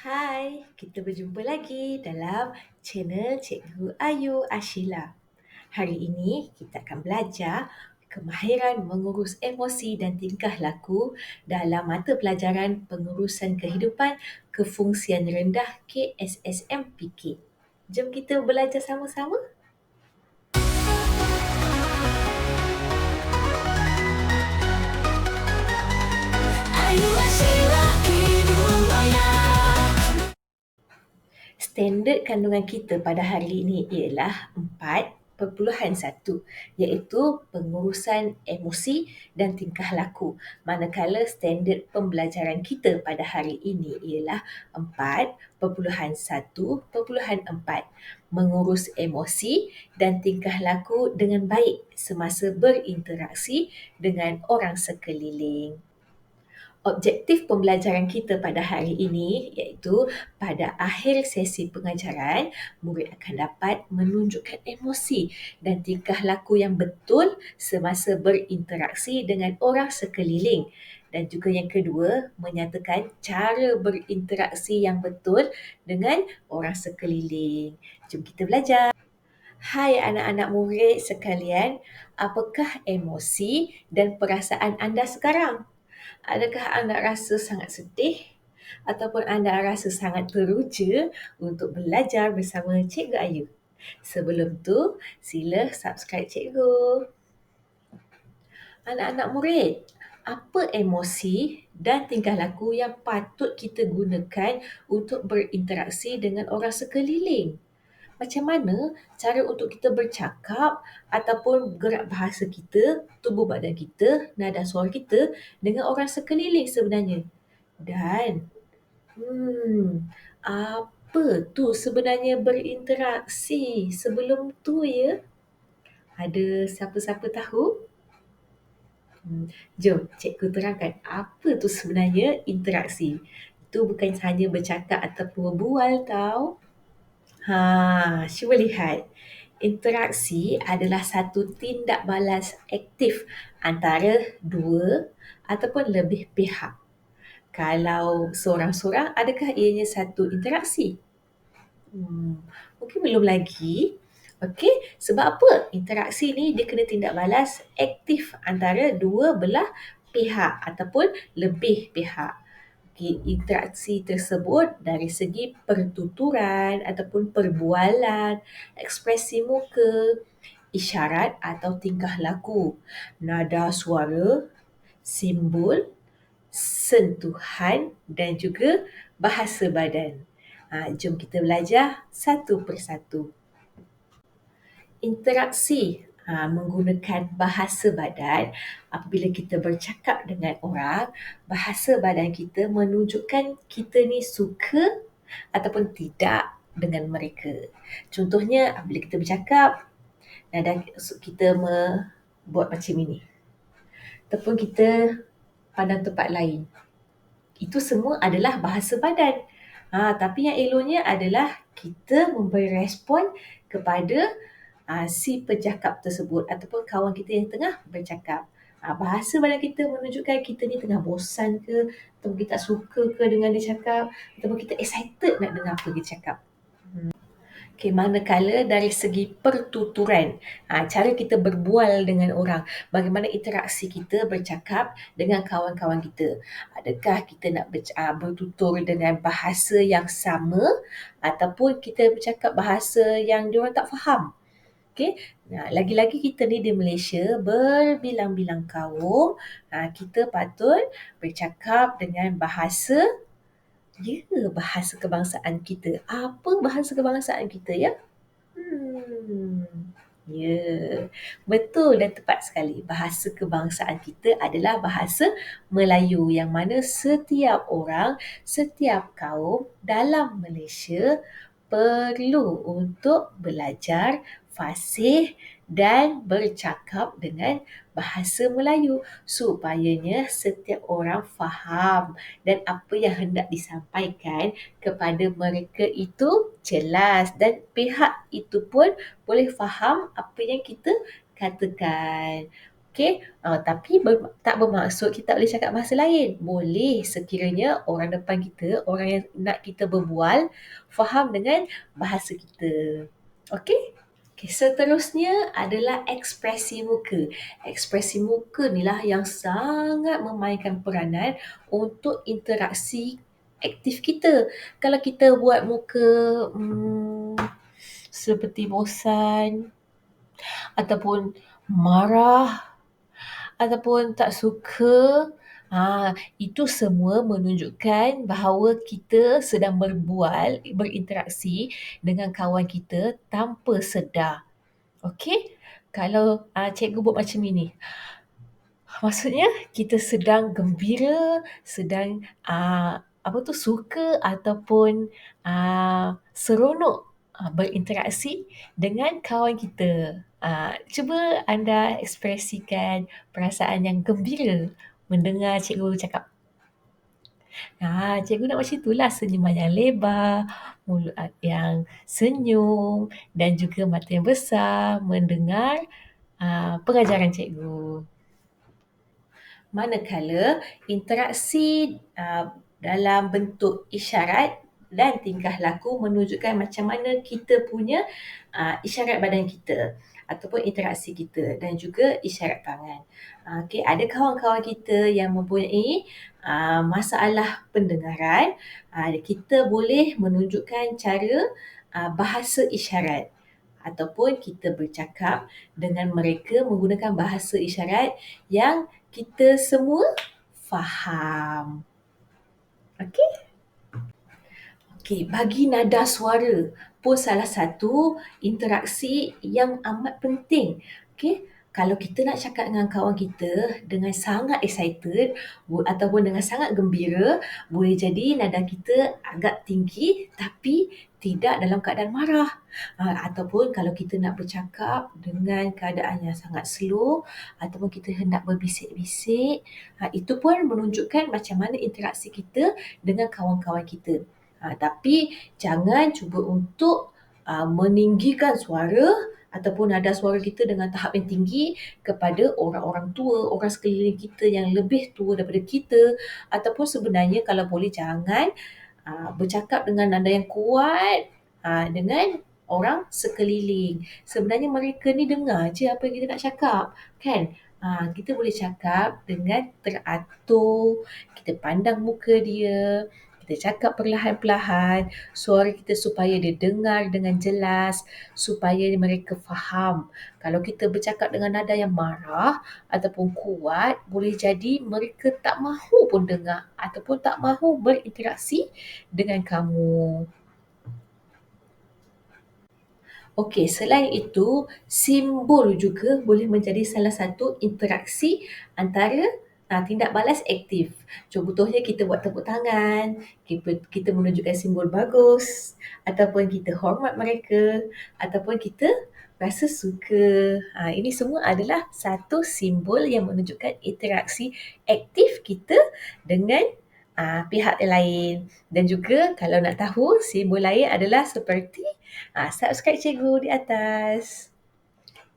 Hai, kita berjumpa lagi dalam channel Cikgu Ayu Ashila. Hari ini kita akan belajar kemahiran mengurus emosi dan tingkah laku dalam mata pelajaran pengurusan kehidupan kefungsian rendah KSSM-PK. Jom kita belajar sama-sama. Ayu Ashila Hidupaya. Standard kandungan kita pada hari ini ialah 4.1, iaitu pengurusan emosi dan tingkah laku. Manakala standard pembelajaran kita pada hari ini ialah 4.1.4, mengurus emosi dan tingkah laku dengan baik semasa berinteraksi dengan orang sekeliling. Objektif pembelajaran kita pada hari ini iaitu pada akhir sesi pengajaran, murid akan dapat menunjukkan emosi dan tingkah laku yang betul semasa berinteraksi dengan orang sekeliling. Dan juga yang kedua, menyatakan cara berinteraksi yang betul dengan orang sekeliling. Jom kita belajar. Hai anak-anak murid sekalian, apakah emosi dan perasaan anda sekarang? Adakah anda rasa sangat sedih ataupun anda rasa sangat teruja untuk belajar bersama Cikgu Ayu? Sebelum tu, sila subscribe Cikgu. Anak-anak murid, apa emosi dan tingkah laku yang patut kita gunakan untuk berinteraksi dengan orang sekeliling? Macam mana cara untuk kita bercakap ataupun gerak bahasa kita, tubuh badan kita, nada suara kita dengan orang sekeliling sebenarnya? Dan apa tu sebenarnya berinteraksi sebelum tu ya? Ada siapa-siapa tahu? Jom cikgu terangkan apa tu sebenarnya interaksi. Itu bukan hanya bercakap ataupun berbual tau. Cuba lihat. Interaksi adalah satu tindak balas aktif antara dua ataupun lebih pihak. Kalau seorang-seorang, adakah ianya satu interaksi? Mungkin belum lagi. Okey, sebab apa? Interaksi ni dia kena tindak balas aktif antara dua belah pihak ataupun lebih pihak. Interaksi tersebut dari segi pertuturan ataupun perbualan, ekspresi muka, isyarat atau tingkah laku, nada suara, simbol, sentuhan dan juga bahasa badan. Jom kita belajar satu persatu. Interaksi menggunakan bahasa badan. Apabila kita bercakap dengan orang, bahasa badan kita menunjukkan kita ni suka ataupun tidak dengan mereka. Contohnya, apabila kita bercakap, nada kita buat macam ini. Ataupun kita pandang tempat lain. Itu semua adalah bahasa badan. Tapi yang eloknya adalah kita memberi respon kepada si pecakap tersebut ataupun kawan kita yang tengah bercakap. Bahasa badan kita menunjukkan kita ni tengah bosan ke, ataupun kita tak suka ke dengan dia cakap, ataupun kita excited nak dengar apa dia cakap. Manakala dari segi pertuturan, cara kita berbual dengan orang, bagaimana interaksi kita bercakap dengan kawan-kawan kita. Adakah kita nak bertutur dengan bahasa yang sama ataupun kita bercakap bahasa yang diorang tak faham? Okey. Lagi-lagi kita ni di Malaysia berbilang-bilang kaum, kita patut bercakap dengan bahasa kebangsaan kita. Apa bahasa kebangsaan kita ya? Betul dan tepat sekali. Bahasa kebangsaan kita adalah bahasa Melayu yang mana setiap orang, setiap kaum dalam Malaysia perlu untuk belajar fasih dan bercakap dengan bahasa Melayu supayanya setiap orang faham dan apa yang hendak disampaikan kepada mereka itu jelas dan pihak itu pun boleh faham apa yang kita katakan. Okey, tapi tak bermaksud kita tak boleh cakap bahasa lain. Boleh sekiranya orang depan kita, orang yang nak kita berbual, faham dengan bahasa kita. Okey? Okay, seterusnya adalah ekspresi muka. Ekspresi muka ni lah yang sangat memainkan peranan untuk interaksi aktif kita. Kalau kita buat muka seperti bosan ataupun marah ataupun tak suka, itu semua menunjukkan bahawa kita sedang berinteraksi dengan kawan kita tanpa sedar. Okey? Kalau cikgu buat macam ini, maksudnya kita sedang gembira, sedang suka ataupun seronok berinteraksi dengan kawan kita. Cuba anda ekspresikan perasaan yang gembira mendengar cikgu cakap. Cikgu nak macam itulah, senyuman yang lebar, mulut yang senyum dan juga mata yang besar mendengar pengajaran cikgu. Manakala interaksi dalam bentuk isyarat dan tingkah laku menunjukkan macam mana kita punya isyarat badan kita ataupun interaksi kita dan juga isyarat tangan. Okay, ada kawan-kawan kita yang mempunyai masalah pendengaran, kita boleh menunjukkan cara bahasa isyarat ataupun kita bercakap dengan mereka menggunakan bahasa isyarat yang kita semua faham. Okey? Okey, bagi nada suara pun salah satu interaksi yang amat penting. Okey, kalau kita nak cakap dengan kawan kita dengan sangat excited ataupun dengan sangat gembira, boleh jadi nada kita agak tinggi tapi tidak dalam keadaan marah. Ataupun kalau kita nak bercakap dengan keadaan yang sangat slow ataupun kita hendak berbisik-bisik, itu pun menunjukkan macam mana interaksi kita dengan kawan-kawan kita. Tapi jangan cuba untuk meninggikan suara ataupun nada suara kita dengan tahap yang tinggi kepada orang-orang tua, orang sekeliling kita yang lebih tua daripada kita, ataupun sebenarnya kalau boleh jangan bercakap dengan nada yang kuat dengan orang sekeliling. Sebenarnya mereka ni dengar je apa yang kita nak cakap, kan? Kita boleh cakap dengan teratur, kita pandang muka dia, kita cakap perlahan-perlahan, suara kita supaya dia dengar dengan jelas, supaya mereka faham. Kalau kita bercakap dengan nada yang marah ataupun kuat, boleh jadi mereka tak mahu pun dengar ataupun tak mahu berinteraksi dengan kamu. Okey, selain itu, simbol juga boleh menjadi salah satu interaksi antara tindak balas aktif. Contohnya kita buat tepuk tangan, kita menunjukkan simbol bagus, ataupun kita hormat mereka, ataupun kita rasa suka. Ini semua adalah satu simbol yang menunjukkan interaksi aktif kita dengan pihak lain. Dan juga kalau nak tahu, simbol lain adalah seperti subscribe cikgu di atas.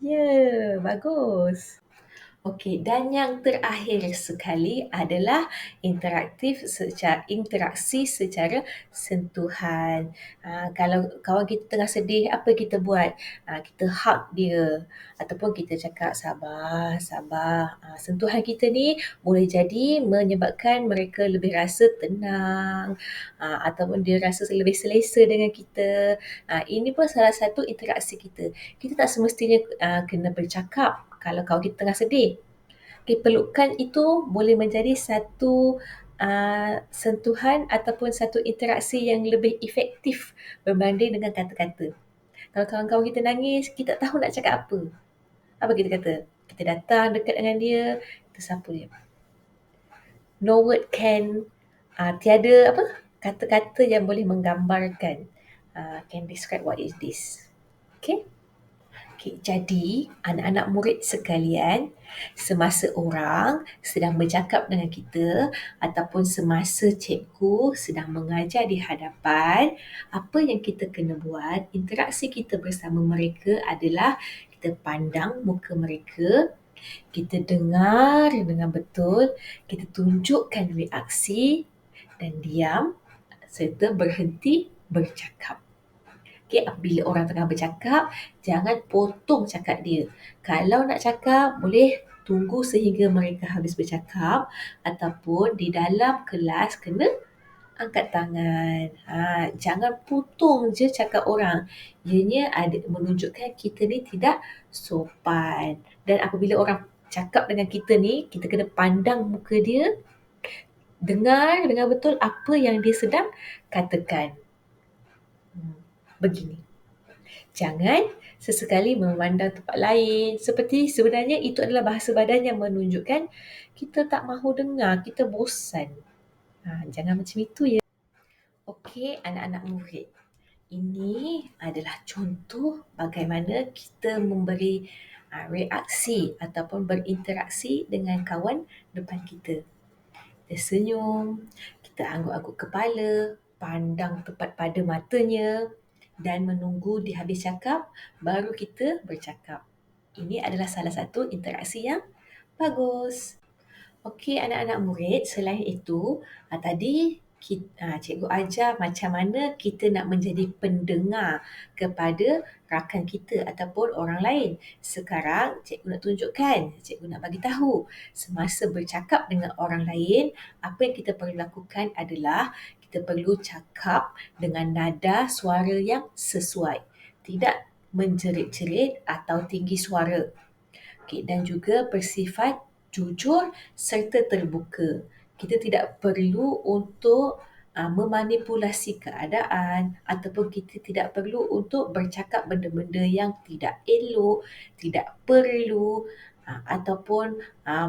Ya, bagus. Okey, dan yang terakhir sekali adalah interaksi secara sentuhan. Kalau kawan kita tengah sedih, apa kita buat? Kita hug dia ataupun kita cakap sabar, sabar. Sentuhan kita ni boleh jadi menyebabkan mereka lebih rasa tenang ataupun dia rasa lebih selesa dengan kita. Ini pun salah satu interaksi kita. Kita tak semestinya kena bercakap kalau kawan kita tengah sedih. Okay, pelukan itu boleh menjadi satu sentuhan ataupun satu interaksi yang lebih efektif berbanding dengan kata-kata. Kalau kawan-kawan kita nangis, kita tak tahu nak cakap apa. Apa kita kata? Kita datang dekat dengan dia, kita sapu dia. No word can, tiada kata-kata yang boleh menggambarkan, can describe what is this. Okay? Okay, jadi anak-anak murid sekalian, semasa orang sedang bercakap dengan kita ataupun semasa cikgu sedang mengajar di hadapan, apa yang kita kena buat, interaksi kita bersama mereka adalah kita pandang muka mereka, Kita dengar dengan betul, kita tunjukkan reaksi dan diam serta berhenti bercakap. Okay, apabila orang tengah bercakap, jangan potong cakap dia. Kalau nak cakap, boleh tunggu sehingga mereka habis bercakap ataupun di dalam kelas kena angkat tangan. Jangan potong je cakap orang. Ianya ada menunjukkan kita ni tidak sopan. Dan apabila orang cakap dengan kita ni, kita kena pandang muka dia, dengar dengan betul apa yang dia sedang katakan. Begini. Jangan sesekali memandang tempat lain. Seperti sebenarnya itu adalah bahasa badan yang menunjukkan kita tak mahu dengar, kita bosan. Jangan macam itu ya. Okey, anak-anak murid. Ini adalah contoh bagaimana kita memberi reaksi ataupun berinteraksi dengan kawan depan kita. Kita senyum, kita angguk-angguk kepala, pandang tepat pada matanya dan menunggu dia habis cakap, baru kita bercakap. Ini adalah salah satu interaksi yang bagus. Okey, anak-anak murid, selain itu, tadi cikgu ajar macam mana kita nak menjadi pendengar kepada rakan kita ataupun orang lain. Sekarang, cikgu nak tunjukkan, cikgu nak bagi tahu, semasa bercakap dengan orang lain, apa yang kita perlu lakukan adalah kita perlu cakap dengan nada suara yang sesuai. Tidak menjerit-jerit atau tinggi suara. Okay, dan juga bersifat jujur serta terbuka. Kita tidak perlu untuk memanipulasi keadaan ataupun kita tidak perlu untuk bercakap benda-benda yang tidak elok, tidak perlu ataupun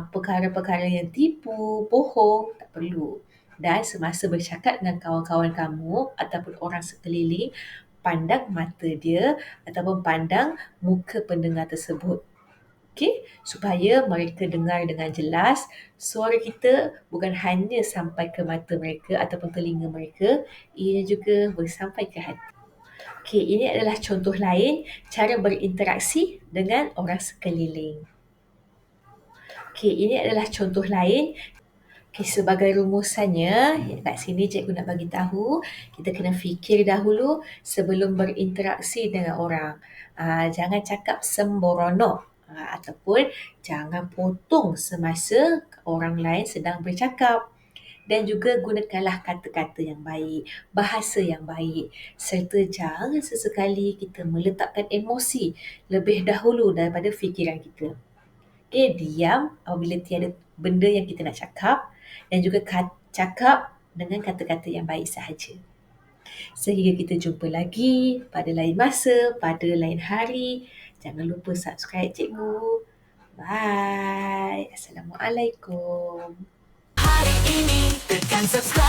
perkara-perkara yang tipu, bohong, tak perlu. Dan semasa bercakap dengan kawan-kawan kamu ataupun orang sekeliling, pandang mata dia ataupun pandang muka pendengar tersebut. Okey, supaya mereka dengar dengan jelas suara kita bukan hanya sampai ke mata mereka ataupun telinga mereka, ia juga boleh sampai ke hati. Okey, ini adalah contoh lain cara berinteraksi dengan orang sekeliling. Okey, ini adalah contoh lain. Okay, sebagai rumusannya, kat sini cikgu nak bagi tahu, kita kena fikir dahulu sebelum berinteraksi dengan orang. Jangan cakap sembrono ataupun jangan potong semasa orang lain sedang bercakap. Dan juga gunakanlah kata-kata yang baik, bahasa yang baik. Serta jangan sesekali kita meletakkan emosi lebih dahulu daripada fikiran kita. Okay, diam apabila tiada benda yang kita nak cakap dan juga cakap dengan kata-kata yang baik sahaja. Sehingga kita jumpa lagi pada lain masa, pada lain hari. Jangan lupa subscribe cikgu. Bye. Assalamualaikum. Hari ini tekan subscribe.